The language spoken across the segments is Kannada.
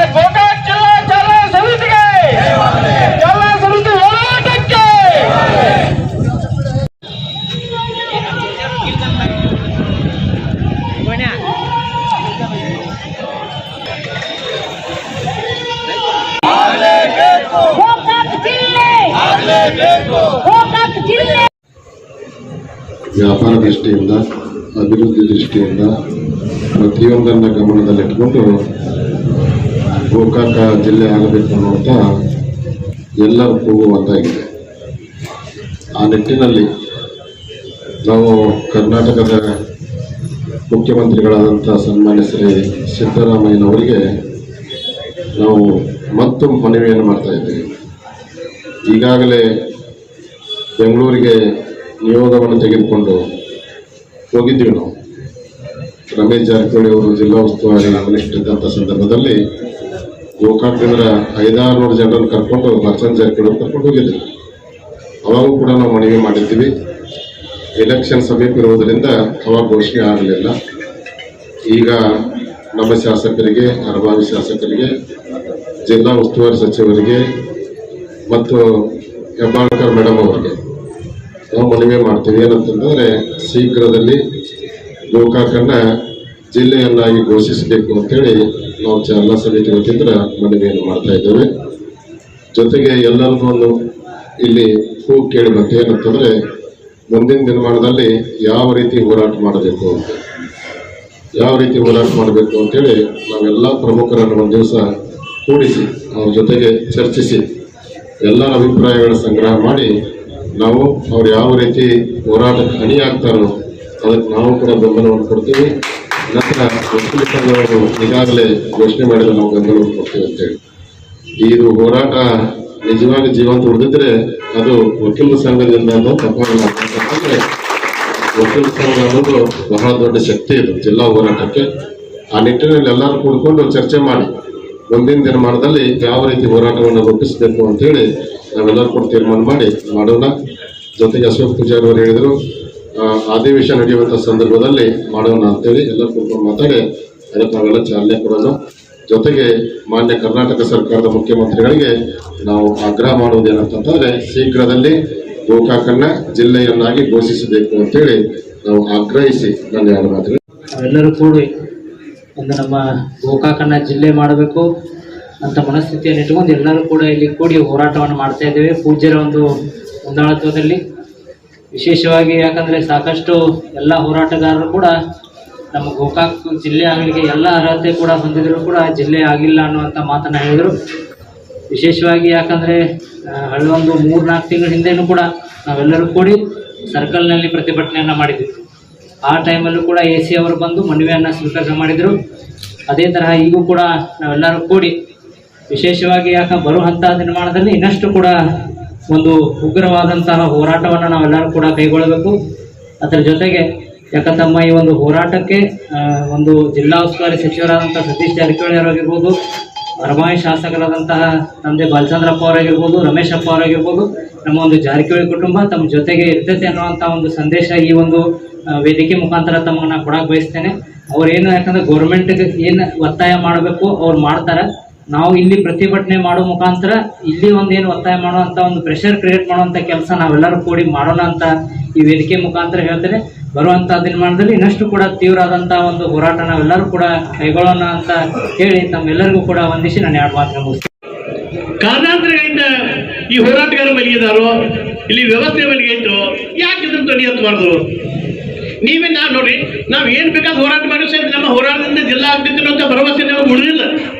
ಗೋಕಾಕ್ ಜಿಲ್ಲಾ ಚಾಲನಾ ಸಮಿತಿಗೆ, ಚಾಲನಾ ಸಮಿತಿ ಹೋರಾಟಕ್ಕೆ. ವ್ಯಾಪಾರ ದೃಷ್ಟಿಯಿಂದ, ಅಭಿವೃದ್ಧಿ ದೃಷ್ಟಿಯಿಂದ ಪ್ರತಿಯೊಂದನ್ನು ಗಮನದಲ್ಲಿಟ್ಟುಕೊಂಡು ಗೋಕಾಕ ಜಿಲ್ಲೆ ಆಗಬೇಕು ಅನ್ನುವಂಥ ಎಲ್ಲರ ಕೂಗು ಒಂದಾಗಿದೆ. ಆ ನಿಟ್ಟಿನಲ್ಲಿ ನಾವು ಕರ್ನಾಟಕದ ಮುಖ್ಯಮಂತ್ರಿಗಳಾದಂಥ ಸನ್ಮಾನ್ಯ ಶ್ರೀ ಸಿದ್ದರಾಮಯ್ಯನವರಿಗೆ ನಾವು ಮತ್ತೊಂದು ಮನವಿಯನ್ನು ಮಾಡ್ತಾ ಇದ್ದೀವಿ. ಈಗಾಗಲೇ ಬೆಂಗಳೂರಿಗೆ ನಿಯೋಗವನ್ನು ತೆಗೆದುಕೊಂಡು ಹೋಗಿದ್ದೀವಿ. ನಾವು ರಮೇಶ್ ಜಾರಕಿಹೊಳಿ ಅವರು ಜಿಲ್ಲಾ ಉಸ್ತುವಾರಿ ಮಿನಿಸ್ಟರ್ ಇದ್ದಂಥ ಸಂದರ್ಭದಲ್ಲಿ ಗೋಕಾಕದಿಂದ 500-600 ಜನರನ್ನು ಕರ್ಕೊಂಡು ಲಕ್ಷ್ಮಣ್ ಜಾರಕಿಹೊಳಿ ಕರ್ಕೊಂಡು ಹೋಗಿದ್ದರು. ಅವಾಗೂ ಕೂಡ ನಾವು ಮನವಿ ಮಾಡಿದ್ದೀವಿ. ಎಲೆಕ್ಷನ್ ಸಮೀಪ ಇರುವುದರಿಂದ ಅವಾಗ ಘೋಷಣೆ ಆಗಲಿಲ್ಲ. ಈಗ ನಮ್ಮ ಶಾಸಕರಿಗೆ, ಅರಭಾವಿ ಶಾಸಕರಿಗೆ, ಜಿಲ್ಲಾ ಉಸ್ತುವಾರಿ ಸಚಿವರಿಗೆ ಮತ್ತು ಹೆಬ್ಬಾಳ್ಕರ್ ಮೇಡಮ್ ಅವರಿಗೆ ನಾವು ಮನವಿ ಮಾಡ್ತೀವಿ. ಏನಂತಂದರೆ ಶೀಘ್ರದಲ್ಲಿ ಗೋಕಾಕನ್ನ ಜಿಲ್ಲೆಯನ್ನಾಗಿ ಘೋಷಿಸಬೇಕು ಅಂತೇಳಿ ನಾವು ಚಾಲನಾ ಸಮಿತಿ ವತಿಯಿಂದ ಮನವಿಯನ್ನು ಮಾಡ್ತಾ ಇದ್ದೇವೆ. ಜೊತೆಗೆ ಎಲ್ಲರಿಗೂ ಒಂದು ಇಲ್ಲಿ ಕೂಗು ಕೇಳಿ ಬಂತು. ಏನಂತಂದರೆ ಮುಂದಿನ ದಿನಮಾನದಲ್ಲಿ ಯಾವ ರೀತಿ ಹೋರಾಟ ಮಾಡಬೇಕು ಅಂತ, ಯಾವ ರೀತಿ ಹೋರಾಟ ಮಾಡಬೇಕು ಅಂತೇಳಿ ನಾವೆಲ್ಲ ಪ್ರಮುಖರನ್ನು ಒಂದು ದಿವಸ ಕೂಡಿಸಿ ಅವ್ರ ಜೊತೆಗೆ ಚರ್ಚಿಸಿ ಎಲ್ಲರ ಅಭಿಪ್ರಾಯಗಳ ಸಂಗ್ರಹ ಮಾಡಿ ನಾವು ಅವ್ರು ಯಾವ ರೀತಿ ಹೋರಾಟಕ್ಕೆ ಅಣಿಯಾಗ್ತಾರೋ ಅದಕ್ಕೆ ನಾವು ಕೂಡ ಬೆಂಬಲವನ್ನು ಕೊಡ್ತೀವಿ. ನಂತರ ವಕೀಲ ಸಂಘವರು ಈಗಾಗಲೇ ಘೋಷಣೆ ಮಾಡಿದ ನಾವು ಬೆಂಬಲವನ್ನು ಕೊಡ್ತೀವಿ ಅಂತೇಳಿ. ಇದು ಹೋರಾಟ ನಿಜವಾಗಿ ಜೀವಂತ ಉಳಿದಿದ್ರೆ ಅದು ವಕೀಲ ಸಂಘದಿಂದ ಅನ್ನೋದು ತಪ್ಪಾಗಲ್ಲ. ಯಾಕಂದರೆ ವಕೀಲ ಸಂಘ ಅನ್ನೋದು ಬಹಳ ದೊಡ್ಡ ಶಕ್ತಿ ಇದು ಜಿಲ್ಲಾ ಹೋರಾಟಕ್ಕೆ. ಆ ನಿಟ್ಟಿನಲ್ಲಿ ಎಲ್ಲರೂ ಕೂಡಿಕೊಂಡು ಚರ್ಚೆ ಮಾಡಿ ಮುಂದಿನ ದಿನಮಾನದಲ್ಲಿ ಯಾವ ರೀತಿ ಹೋರಾಟವನ್ನು ರೂಪಿಸಬೇಕು ಅಂತೇಳಿ ನಾವೆಲ್ಲರೂ ಕೂಡ ತೀರ್ಮಾನ ಮಾಡಿ ಮಾಡೋಣ. ಜೊತೆಗೆ ಅಶೋಕ್ ಪೂಜಾರಿ ಅವರು ಹೇಳಿದರು ಅಧಿವೇಶನ ನಡೆಯುವಂಥ ಸಂದರ್ಭದಲ್ಲಿ ಮಾಡೋಣ ಅಂತೇಳಿ ಎಲ್ಲರೂ ಕೂತ್ಕೊಂಡು ಮಾತಾಡಿ ಅದಕ್ಕೆ ನಾವೆಲ್ಲ ಚಾಲನೆ ಕೊಡೋಣ. ಜೊತೆಗೆ ಮಾನ್ಯ ಕರ್ನಾಟಕ ಸರ್ಕಾರದ ಮುಖ್ಯಮಂತ್ರಿಗಳಿಗೆ ನಾವು ಆಗ್ರಹ ಮಾಡುವುದೇನಂತಂದರೆ ಶೀಘ್ರದಲ್ಲಿ ಗೋಕಾಕನ್ನ ಜಿಲ್ಲೆಯನ್ನಾಗಿ ಘೋಷಿಸಬೇಕು ಅಂತೇಳಿ ನಾವು ಆಗ್ರಹಿಸಿ ನನ್ನ ಎರಡು ಮಾತುಗಳು. ಎಲ್ಲರೂ ಕೂಡಿ ಒಂದು ನಮ್ಮ ಗೋಕಾಕನ್ನ ಜಿಲ್ಲೆ ಮಾಡಬೇಕು ಅಂತ ಮನಸ್ಥಿತಿಯನ್ನು ಇಟ್ಕೊಂಡು ಎಲ್ಲರೂ ಕೂಡ ಇಲ್ಲಿ ಕೂಡಿ ಹೋರಾಟವನ್ನು ಮಾಡ್ತಾ ಇದ್ದೇವೆ. ಪೂಜ್ಯರ ಒಂದು ಮುಂದಾಳತ್ವದಲ್ಲಿ ವಿಶೇಷವಾಗಿ, ಯಾಕಂದರೆ ಸಾಕಷ್ಟು ಎಲ್ಲ ಹೋರಾಟಗಾರರು ಕೂಡ ನಮ್ಮ ಗೋಕಾಕ್ ಜಿಲ್ಲೆ ಆಗಲಿಕ್ಕೆ ಎಲ್ಲ ಅರ್ಹತೆ ಕೂಡ ಹೊಂದಿದ್ರು ಕೂಡ ಜಿಲ್ಲೆ ಆಗಿಲ್ಲ ಅನ್ನುವಂಥ ಮಾತನ್ನು ಹೇಳಿದರು. ವಿಶೇಷವಾಗಿ ಯಾಕಂದರೆ ಒಂದು 3-4 ತಿಂಗಳ ಹಿಂದೆಯೂ ಕೂಡ ನಾವೆಲ್ಲರೂ ಕೂಡಿ ಸರ್ಕಲ್ನಲ್ಲಿ ಪ್ರತಿಭಟನೆಯನ್ನು ಮಾಡಿದ್ವಿ. ಆ ಟೈಮಲ್ಲೂ ಕೂಡ AC ಅವರು ಬಂದು ಮನವಿಯನ್ನು ಸ್ವೀಕಾರ ಮಾಡಿದರು. ಅದೇ ತರಹ ಈಗೂ ಕೂಡ ನಾವೆಲ್ಲರೂ ಕೂಡಿ ವಿಶೇಷವಾಗಿ ಬರುವಂಥ ದಿನಮಾನದಲ್ಲಿ ಇನ್ನಷ್ಟು ಕೂಡ ಒಂದು ಉಗ್ರವಾದಂತಹ ಹೋರಾಟವನ್ನು ನಾವೆಲ್ಲರೂ ಕೂಡ ಕೈಗೊಳ್ಳಬೇಕು. ಅದರ ಜೊತೆಗೆ ತಮ್ಮ ಈ ಒಂದು ಹೋರಾಟಕ್ಕೆ ಒಂದು ಜಿಲ್ಲಾ ಉಸ್ತುವಾರಿ ಸಚಿವರಾದಂಥ ಸತೀಶ್ ಜಾರಕಿಹೊಳಿ ಅವರಾಗಿರ್ಬೋದು, ಅರಭಾವಿ ಶಾಸಕರಾದಂತಹ ತಂದೆ ಬಾಲಚಂದ್ರಪ್ಪ ಅವರಾಗಿರ್ಬೋದು, ರಮೇಶಪ್ಪ ಅವರಾಗಿರ್ಬೋದು, ನಮ್ಮ ಒಂದು ಜಾರಕಿಹೊಳಿ ಕುಟುಂಬ ತಮ್ಮ ಜೊತೆಗೆ ಇರ್ತೈತೆ ಅನ್ನುವಂಥ ಒಂದು ಸಂದೇಶ ಈ ಒಂದು ವೇದಿಕೆ ಮುಖಾಂತರ ತಮ್ಮನ್ನ ಕೊಡಕ್ಕೆ ಬಯಸ್ತೇನೆ. ಅವ್ರೇನು ಯಾಕಂದ್ರೆ ಗೌರ್ಮೆಂಟ್ಗೆ ಏನು ಒತ್ತಾಯ ಮಾಡಬೇಕು ಅವ್ರು ಮಾಡ್ತಾರೆ. ನಾವು ಇಲ್ಲಿ ಪ್ರತಿಭಟನೆ ಮಾಡೋ ಮುಖಾಂತರ ಇಲ್ಲಿ ಏನು ಒತ್ತಾಯ ಮಾಡುವಂಥ ಒಂದು ಪ್ರೆಷರ್ ಕ್ರಿಯೇಟ್ ಮಾಡುವಂಥ ಕೆಲಸ ನಾವೆಲ್ಲರೂ ಕೂಡಿ ಮಾಡೋಣ ಅಂತ ಈ ವೇದಿಕೆ ಮುಖಾಂತರ ಹೇಳ್ತೇನೆ. ಬರುವಂಥ ದಿನಮಾನದಲ್ಲಿ ಇನ್ನಷ್ಟು ಕೂಡ ತೀವ್ರ ಆದಂಥ ಒಂದು ಹೋರಾಟ ನಾವೆಲ್ಲರೂ ಕೂಡ ಕೈಗೊಳ್ಳೋಣ ಅಂತ ಹೇಳಿ ತಮ್ಮೆಲ್ಲರಿಗೂ ಕೂಡ ವಂದಿಸಿ ನಾನು 2 ಮಾತು ಮುಗಿಸ್ತೀನಿ. ಕಾರಣಾಂತರಗಳಿಂದ ಈ ಹೋರಾಟಗಾರ ಮಲಗಿದಾರೋ, ಇಲ್ಲಿ ವ್ಯವಸ್ಥೆ ಮಲಗಿದ್ರು, ಯಾಕೆ ಇದನ್ನು ಧ್ವನಿ ಎತ್ತಬಾರ್ದು? ನೀವೇ ನೋಡ್ರಿ, ನಾವು ಏನು ಬೇಕಾದ ಹೋರಾಟ ಮಾಡಿ ಸಹಿತ ನಮ್ಮ ಹೋರಾಟದಿಂದ ಜಿಲ್ಲಾ ಆಗ್ತಿತ್ತು ಅಂತ ಭರವಸೆ ನಮಗೆ ಉಳಿದಿಲ್ಲ.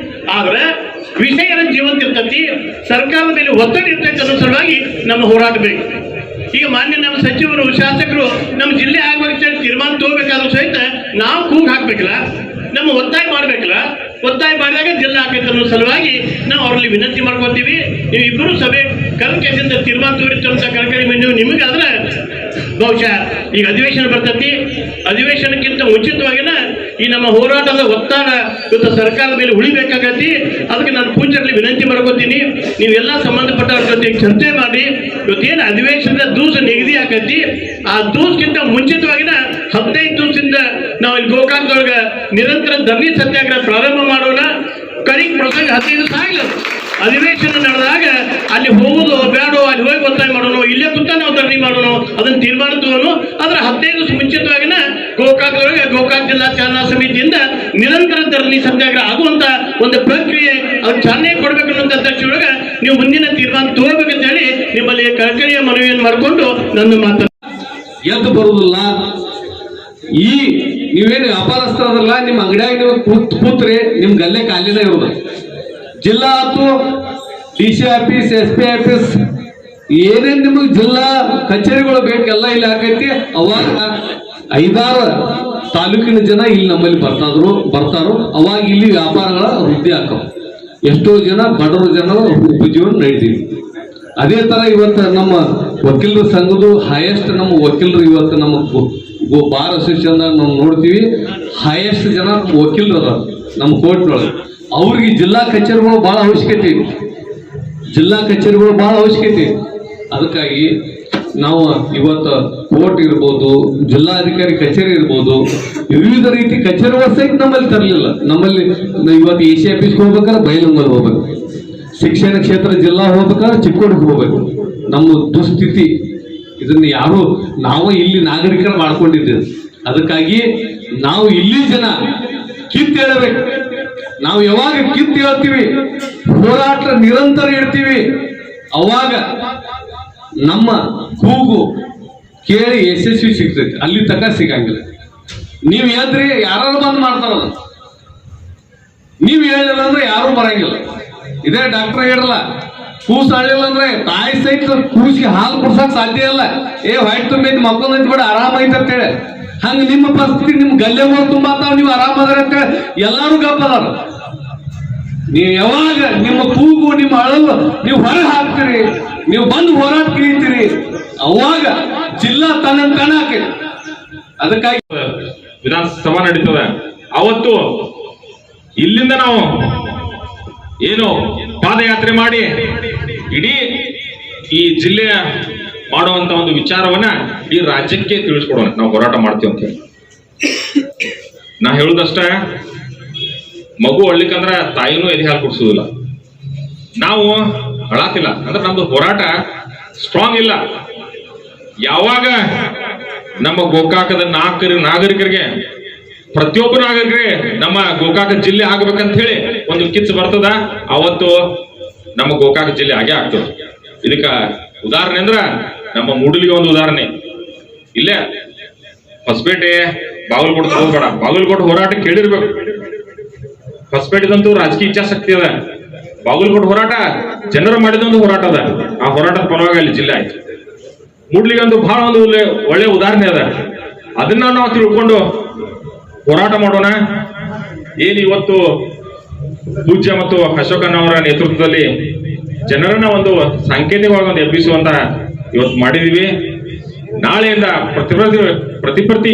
ಆದ್ರೆ ವಿಷಯ ಜೀವಂತ ಇರ್ತೈತಿ, ಸರ್ಕಾರದ ಮೇಲೆ ಒತ್ತಡ ಇರ್ತೈತೆ ಅನ್ನೋ ಸಲುವಾಗಿ ನಮ್ಮ ಹೋರಾಟ ಬೇಕು. ಈಗ ಮಾನ್ಯ ನಮ್ಮ ಸಚಿವರು, ಶಾಸಕರು ನಮ್ಮ ಜಿಲ್ಲೆ ಆಗ್ಬೇಕು ತೀರ್ಮಾನ ತಗೋಬೇಕಾದ್ರೂ ಸಹಿತ ನಾವು ಕೂಗು ಹಾಕ್ಬೇಕಲ್ಲ, ನಮ್ಮ ಒತ್ತಾಯ ಮಾಡ್ಬೇಕಲ್ಲ. ಒತ್ತಾಯ ಮಾಡಿದಾಗ ಜಿಲ್ಲಾ ಆಗೈತೆ ಅನ್ನೋ ಸಲುವಾಗಿ ನಾವು ಅವರಲ್ಲಿ ವಿನಂತಿ ಮಾಡ್ಕೊತೀವಿ. ನೀವು ಇಬ್ಬರು ಸಭೆ ಕರ್ಕೆಸಿಂದ ತೀರ್ಮಾನ ತೋರಿಸ್ತಂತ ಕರ್ಕರಿ ನೀವು ನಿಮಗಾದ್ರೆ ಬಹುಶಃ ಈಗ ಅಧಿವೇಶನ ಬರ್ತೈತಿ. ಅಧಿವೇಶನಕ್ಕಿಂತ ಮುಂಚಿತವಾಗಿನ ಈ ನಮ್ಮ ಹೋರಾಟದ ಒತ್ತಡ ಇವತ್ತು ಸರ್ಕಾರದ ಮೇಲೆ ಉಳಿಬೇಕಾಗತ್ತಿ. ಅದಕ್ಕೆ ನಾನು ಪೂಜ್ಯರಲ್ಲಿ ವಿನಂತಿ ಮಾಡ್ಕೊತೀನಿ, ನೀವೆಲ್ಲ ಸಂಬಂಧಪಟ್ಟವ್ರ ಜೊತೆ ಚರ್ಚೆ ಮಾಡಿ ಇವತ್ತೇನು ಅಧಿವೇಶನದ ದೂಸ ನಿಗದಿ ಆಕತಿ, ಆ ದೂಸ್ಗಿಂತ ಮುಂಚಿತವಾಗಿನ 15 ದಿವಸದಿಂದ ನಾವು ಇಲ್ಲಿ ಗೋಕಾಕದೊಳಗೆ ನಿರಂತರ ಧರಣಿ ಸತ್ಯಾಗ್ರಹ ಪ್ರಾರಂಭ ಮಾಡೋಣ. ಕಡೆಗೆ ಪ್ರಸಂಗ 15 ದಿವಸ ಆಗಲಿ ಅಧಿವೇಶನ ನಡೆದಾಗ ಅಲ್ಲಿ ಹೋಗುದು ಬೇಡೋ, ಅಲ್ಲಿ ಹೋಗಿ ಒತ್ತಾಯ ಮಾಡೋಣ, ಇಲ್ಲೇ ಕುತ್ತ ನಾವು ಧರಣಿ ಮಾಡೋಣ, ಅದನ್ನು ತೀರ್ಮಾನ ತಗೋನು. ಆದ್ರೆ 15 ದಿವಸ ಮುಂಚಿತವಾಗಿನ ಗೋಕಾಕದೊಳಗೆ ಗೋಕಾಕ್ ಜಿಲ್ಲಾ ಚಾಲನಾ ಸಮಿತಿಯಿಂದ ನಿರಂತರ ಧರಣಿ ಸತ್ಯಾಗ್ರಹ ಆಗುವಂತ ಒಂದು ಪ್ರಕ್ರಿಯೆ ಅದು ಚಾಲನೆ ಕೊಡ್ಬೇಕು ಅನ್ನೋಂಥ ಅಧ್ಯಕ್ಷರೊಳಗೆ ನೀವು ಮುಂದಿನ ತೀರ್ಮಾನ ತಗೋಬೇಕಂತ ಹೇಳಿ ನಿಮ್ಮಲ್ಲಿ ಕಳಕಳಿಯ ಮನವಿಯನ್ನು ಮಾಡಿಕೊಂಡು ನನ್ನ ಮಾತನ್ನು ಎದ್ದು ಬರುವುದಿಲ್ಲ. ಈ ನೀವೇನು ವ್ಯಾಪಾರಸ್ಥರಲ್ಲ, ನಿಮ್ಮ ಅಂಗಡಿಯಾಗ ನೀವು ಕೂತ್ರಿ ನಿಮ್ಗೆ ಅಲ್ಲೇ ಖಾಲಿನೇ ಇರೋದು. ಜಿಲ್ಲಾ ಆಯ್ತು, DC ಆಫೀಸ್, SP ಆಫೀಸ್, ಏನೇನು ನಿಮಗೆ ಜಿಲ್ಲಾ ಕಚೇರಿಗಳು ಬೇಕೆಲ್ಲ ಇಲ್ಲಿ ಆಕೈತಿ. ಅವಾಗ 5-6 ತಾಲೂಕಿನ ಜನ ಇಲ್ಲಿ ನಮ್ಮಲ್ಲಿ ಬರ್ತಾರೋ ಅವಾಗ ಇಲ್ಲಿ ವ್ಯಾಪಾರಗಳ ವೃದ್ಧಿ ಆಕವು. ಎಷ್ಟೋ ಜನ ಬಡವರು ಜನರು ಉಪಜೀವನ ನಡೀತೀವಿ. ಅದೇ ತರ ಇವತ್ತು ನಮ್ಮ ವಕೀಲರ ಸಂಘದ ಹೈಯೆಸ್ಟ್ ನಮ್ಮ ವಕೀಲರು ಇವತ್ತು ನಮ್ಮ ಬಾರ್ ಅಸೋಸಿಯೇಷನ್ ನಾವು ನೋಡ್ತೀವಿ, ಹೈಯೆಸ್ಟ್ ಜನ ವಕೀಲರು ಅದ ನಮ್ಮ ಕೋರ್ಟ್ನೊಳಗೆ. ಅವ್ರಿಗೆ ಜಿಲ್ಲಾ ಕಚೇರಿಗಳು ಭಾಳ ಅವಶ್ಯಕತೆ ಇದೆ. ಅದಕ್ಕಾಗಿ ನಾವು ಇವತ್ತು ಕೋರ್ಟ್ ಇರ್ಬೋದು, ಜಿಲ್ಲಾಧಿಕಾರಿ ಕಚೇರಿ ಇರ್ಬೋದು, ವಿವಿಧ ರೀತಿ ಕಚೇರಿಗಳು ಸಹಿತ ನಮ್ಮಲ್ಲಿ ತರಲಿಲ್ಲ. ನಮ್ಮಲ್ಲಿ ಇವತ್ತು AC ಆಫೀಸ್ಗೆ ಹೋಗ್ಬೇಕಾದ್ರೆ ಬೈಲಹೊಂಗಲ್ ಹೋಗ್ಬೇಕು, ಶಿಕ್ಷಣ ಕ್ಷೇತ್ರ ಜಿಲ್ಲಾ ಹೋಗ್ಬೇಕಾದ್ರೆ ಚಿಕ್ಕೋಡಿಗೆ ಹೋಗ್ಬೇಕು. ನಮ್ಮ ದುಸ್ಥಿತಿ ಇದನ್ನ ಯಾರು ನಾವು ಇಲ್ಲಿ ನಾಗರಿಕರು ಮಾಡ್ಕೊಂಡಿದ್ದೇವೆ. ಅದಕ್ಕಾಗಿ ನಾವು ಇಲ್ಲಿ ಜನ ಕಿತ್ತೇಳಬೇಕು. ನಾವು ಯಾವಾಗ ಕಿತ್ತೇಳ್ತೀವಿ, ಹೋರಾಟ ನಿರಂತರ ಇಡ್ತೀವಿ, ಅವಾಗ ನಮ್ಮ ಕೂಗು ಕೇಳಿ ಯಶಸ್ವಿ ಸಿಗ್ತೈತಿ. ಅಲ್ಲಿ ತನಕ ಸಿಗಂಗಿಲ್ಲ. ನೀವು ಎದ್ರಿ ಯಾರು ಬಂದ್ ಮಾಡ್ತಾರ, ನೀವು ಹೇಳಿಲ್ಲ ಅಂದ್ರೆ ಯಾರು ಬರಂಗಿಲ್ಲ. ಇದೇ ಡಾಕ್ಟರ್ ಹೇಳಿರಲ್ಲ, ಕೂಸು ಅಳಿಲ್ಲ ಅಂದ್ರೆ ತಾಯಿ ಸಹಿತ ಕೂಸಿಗೆ ಹಾಲು ಕುಡ್ಸಕ್ ಸಾಧ್ಯ ಇಲ್ಲ. ವೈಟ್ ತುಂಬೈತಿ ಮಕ್ಕಳು ಐತಿ ಬಿಡ ಆರಾಮೈತಿ ಅಂತೇಳಿ. ಹಂಗ ನಿಮ್ಮ ಪರಿಸ್ಥಿತಿ, ನಿಮ್ ಗಲ್ಲೆಗಳು ತುಂಬಾತಾವ, ನೀವು ಆರಾಮದಾರ ಅಂತೇಳಿ ಎಲ್ಲಾರು ಗಪ್ಪದಾರ. ನೀವು ಯಾವಾಗ ನಿಮ್ಮ ಕೂಗು ನಿಮ್ಮ ಅಳಲು ನೀವು ಹೊರ ಹಾಕ್ತೀರಿ, ನೀವು ಬಂದು ಹೋರಾಟ ಕಿಳಿತೀರಿ, ಅವಾಗ ಜಿಲ್ಲಾ ತನ್ನ ಹಾಕೈತಿ. ಅದಕ್ಕಾಗಿ ವಿಧಾನಸಭಾ ನಡೀತದೆ. ಅವತ್ತು ಇಲ್ಲಿಂದ ನಾವು ಏನು ಪಾದಯಾತ್ರೆ ಮಾಡಿ ಇಡೀ ಈ ಜಿಲ್ಲೆಯ ಮಾಡುವಂತ ಒಂದು ವಿಚಾರವನ್ನ ಈ ರಾಜ್ಯಕ್ಕೆ ತಿಳಿಸ್ಕೊಡೋಣ, ನಾವು ಹೋರಾಟ ಮಾಡ್ತೀವಿ ಅಂತ ಹೇಳಿ. ನಾ ಹೇಳುದಷ್ಟ, ಮಗು ಅಳ್ಲಿಕ್ಕಂದ್ರ ತಾಯಿನೂ ಎದೆ ಹಾಲು ಕುಡಿಸೋದಿಲ್ಲ. ನಾವು ಅಳಾತಿಲ್ಲ ಅಂದ್ರೆ ನಮ್ದು ಹೋರಾಟ ಸ್ಟ್ರಾಂಗ್ ಇಲ್ಲ. ಯಾವಾಗ ನಮ್ಮ ಗೋಕಾಕದ ನಾಗರಿಕರಿಗೆ, ಪ್ರತಿಯೊಬ್ಬ ನಾಗರಿಕರಿಗೆ ನಮ್ಮ ಗೋಕಾಕ ಜಿಲ್ಲೆ ಆಗ್ಬೇಕಂತ ಹೇಳಿ ಒಂದು ಕಿಚ್ಚು ಬರ್ತದ, ಅವತ್ತು ನಮ್ಮ ಗೋಕಾಕ ಜಿಲ್ಲೆ ಆಗೇ ಆಗ್ತದೆ. ಇದಕ್ಕ ಉದಾಹರಣೆ ಅಂದ್ರ ನಮ್ಮ ಮೂಡಲಿಗೆ ಒಂದು ಉದಾಹರಣೆ. ಇಲ್ಲೇ ಹೊಸಪೇಟೆ, ಬಾಗಲಕೋಟೆ ಹೋಗ್ಬೇಡ, ಬಾಗಲಕೋಟೆ ಹೋರಾಟ ಕೇಳಿರ್ಬೇಕು. ಹೊಸಪೇಟೆದಂತೂ ರಾಜಕೀಯ ಇಚ್ಛಾಶಕ್ತಿ ಅದ. ಬಾಗಲಕೋಟೆ ಹೋರಾಟ ಜನರು ಮಾಡಿದೊಂದು ಹೋರಾಟ ಅದ. ಆ ಹೋರಾಟದ ಪರವಾಗಿ ಅಲ್ಲಿ ಜಿಲ್ಲೆ ಆಯ್ತು. ಮೂಡ್ಲಿಗೆ ಒಂದು ಬಹಳ ಒಂದು ಒಳ್ಳೆ ಉದಾಹರಣೆ ಅದ. ಅದನ್ನ ನಾವು ತಿಳ್ಕೊಂಡು ಹೋರಾಟ ಮಾಡೋಣ. ಏನು ಇವತ್ತು ಪೂಜ್ಯ ಮತ್ತು ಅಶೋಕಣ್ಣವರ ನೇತೃತ್ವದಲ್ಲಿ ಜನರನ್ನ ಒಂದು ಸಾಂಕೇತಿಕವಾಗಿ ಒಂದು ಎಬ್ಬಿಸುವಂತ ಇವತ್ತು ಮಾಡಿದೀವಿ. ನಾಳೆಯಿಂದ ಪ್ರತಿ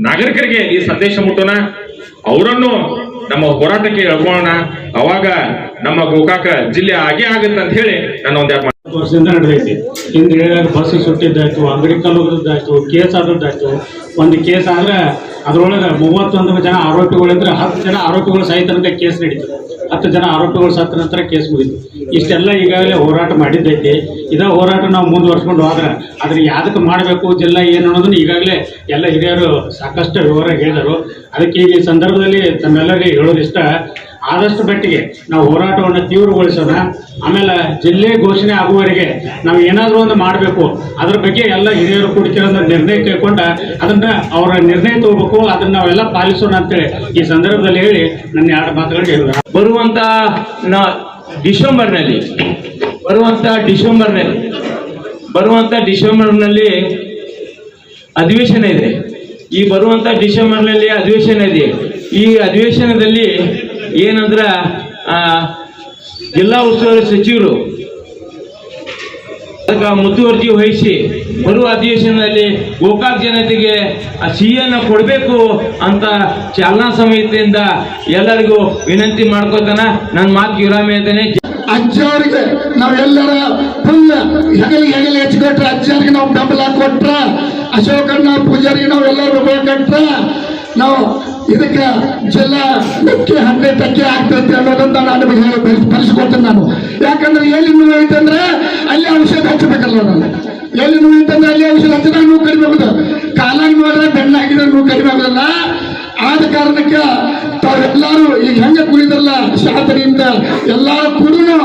ನಾಗರಿಕರಿಗೆ ಈ ಸಂದೇಶ ಮುಟ್ಟೋಣ, ಅವರನ್ನು ನಮ್ಮ ಹೋರಾಟಕ್ಕೆ ಎಳ್ಕೊಳ್ಳೋಣ. ಅವಾಗ ನಮ್ಮ ಗೋಕಾಕ ಜಿಲ್ಲೆ ಆಗೇ ಆಗುತ್ತೆ ಅಂತ ಹೇಳಿ ನಾನು ಒಂದ್ 2 ವರ್ಷದಿಂದ ನಡೆದೈತಿ. ಹಿಂದೆ ಹೇಳಿದಾಗ ಬಸ್ ಸುಟ್ಟಿದ್ದಾಯ್ತು, ಅಂಗಡಿ ಕಲ್ಲೋದಾಯ್ತು, ಕೇಸ್ ಆದದ್ದಾಯ್ತು. ಒಂದು ಕೇಸ್ ಆದ್ರೆ ಅದ್ರೊಳಗೆ 31 ಜನ ಆರೋಪಿಗಳಿದ್ರೆ 10 ಜನ ಆರೋಪಿಗಳು ಸಹಿತ ಕೇಸ್ ನಡೀತದೆ. 10 ಜನ ಆರೋಪಿಗಳು ಸತ್ತ ನಂತರ ಕೇಸ್ ಮುಗಿತು. ಇಷ್ಟೆಲ್ಲ ಈಗಾಗಲೇ ಹೋರಾಟ ಮಾಡಿದ್ದೈತಿ. ಇದೇ ಹೋರಾಟ ನಾವು ಮುಂದುವರ್ಸ್ಕೊಂಡು ಹೋದ್ರೆ ಅದ್ರ ಯಾವ್ದಕ್ಕೆ ಮಾಡಬೇಕು, ಜಿಲ್ಲಾ ಏನು ಅನ್ನೋದನ್ನು ಈಗಾಗಲೇ ಎಲ್ಲ ಹಿರಿಯರು ಸಾಕಷ್ಟು ವಿವರ ಹೇಳಿದರು. ಅದಕ್ಕೆ ಈಗ ಈ ಸಂದರ್ಭದಲ್ಲಿ ತಮ್ಮೆಲ್ಲರಿಗೆ ಹೇಳೋದಿಷ್ಟ, ಆದಷ್ಟು ಮಟ್ಟಿಗೆ ನಾವು ಹೋರಾಟವನ್ನು ತೀವ್ರಗೊಳಿಸೋಣ. ಆಮೇಲೆ ಜಿಲ್ಲೆ ಘೋಷಣೆ ಆಗುವವರೆಗೆ ನಾವು ಏನಾದರೂ ಒಂದು ಮಾಡಬೇಕು. ಅದ್ರ ಬಗ್ಗೆ ಎಲ್ಲ ಹಿರಿಯರು ಕೂಡಿಸಿರೋ ನಿರ್ಣಯ ಕೈಗೊಂಡ ಅದನ್ನ ಅವರ ನಿರ್ಣಯ ತಗೋಬೇಕು, ಅದನ್ನ ನಾವೆಲ್ಲ ಪಾಲಿಸೋಣ ಅಂತೇಳಿ ಈ ಸಂದರ್ಭದಲ್ಲಿ ಹೇಳಿ ನನ್ನ 2 ಮಾತುಗಳಿಗೆ ಹೇಳಿದ. ಬರುವಂತ ಡಿಸೆಂಬರ್ನಲ್ಲಿ ಅಧಿವೇಶನ ಇದೆ. ಈ ಬರುವಂತ ಡಿಸೆಂಬರ್ನಲ್ಲಿ ಅಧಿವೇಶನ ಇದೆ. ಈ ಅಧಿವೇಶನದಲ್ಲಿ ಏನಂದ್ರ ಜಿಲ್ಲಾ ಉಸ್ತುವಾರಿ ಸಚಿವರು ಅದಕ್ಕೆ ಮುತುವರ್ಜಿ ವಹಿಸಿ ಬರುವ ಅಧಿವೇಶನದಲ್ಲಿ ಗೋಕಾಕ್ ಜನತೆಗೆ ಸಿಹಿಯನ್ನು ಕೊಡಬೇಕು ಅಂತ ಚಾಲನಾ ಸಮಿತಿಯಿಂದ ಎಲ್ಲರಿಗೂ ವಿನಂತಿ ಮಾಡ್ಕೋತಾನ. ನನ್ನ ಮಾತು ವಿರಾಮ ಹೇಳ್ತೇನೆ. ಅಜ್ಜವ್ರಿಗೆ ನಾವೆಲ್ಲರ ಫುಲ್ ಹೆಗಲಿಗೆ ಹೆಚ್ಚಿಕೊಟ್ರೆ, ಅಜ್ಜರಿಗೆ ನಾವು ಬೆಂಬಲ ಕೊಟ್ರ, ಅಶೋಕಣ್ಣ ಪೂಜಾರಿಗೆ ನಾವೆಲ್ಲರೂ ಕೊಟ್ರ, ನಾವು ಇದಕ್ಕೆ ಜಿಲ್ಲಾ ಮುಖ್ಯ ಹಂಡೆ ಟಕ್ಕೆ ಆಗ್ತೈತೆ ಅನ್ನೋದನ್ನ ನಾನು ನಿಮಗೆ ಪರಿಸ್ಕೊಡ್ತೇನೆ ನಾನು. ಯಾಕಂದ್ರೆ ಎಲ್ಲಿ ನೋವು ಐತಂದ್ರೆ ಅಲ್ಲಿ ಔಷಧ ಹಚ್ಚಬೇಕಲ್ಲ ನಾನು. ಎಲ್ಲಿ ನೋವು ಐತಂದ್ರೆ ಅಲ್ಲಿ ಔಷಧ ಹಚ್ಚಿದಾಗ ನೋವು ಕಡಿಮೆ ಆಗುದು. ಕಾಲಾಗ ನೋಡಿದ್ರೆ ಬೆಣ್ಣಾಗಿದ್ರೆ ನೋವು ಕಡಿಮೆ ಆಗೋದಲ್ಲ. ಆದ ಕಾರಣಕ್ಕೆ ತಾವೆಲ್ಲರೂ ಈಗ ಹೆಂಗೆ ಕುಡಿದ್ರಲ್ಲ ಶಾತರಿಯಿಂದ ಎಲ್ಲರೂ ಕುಡಿದು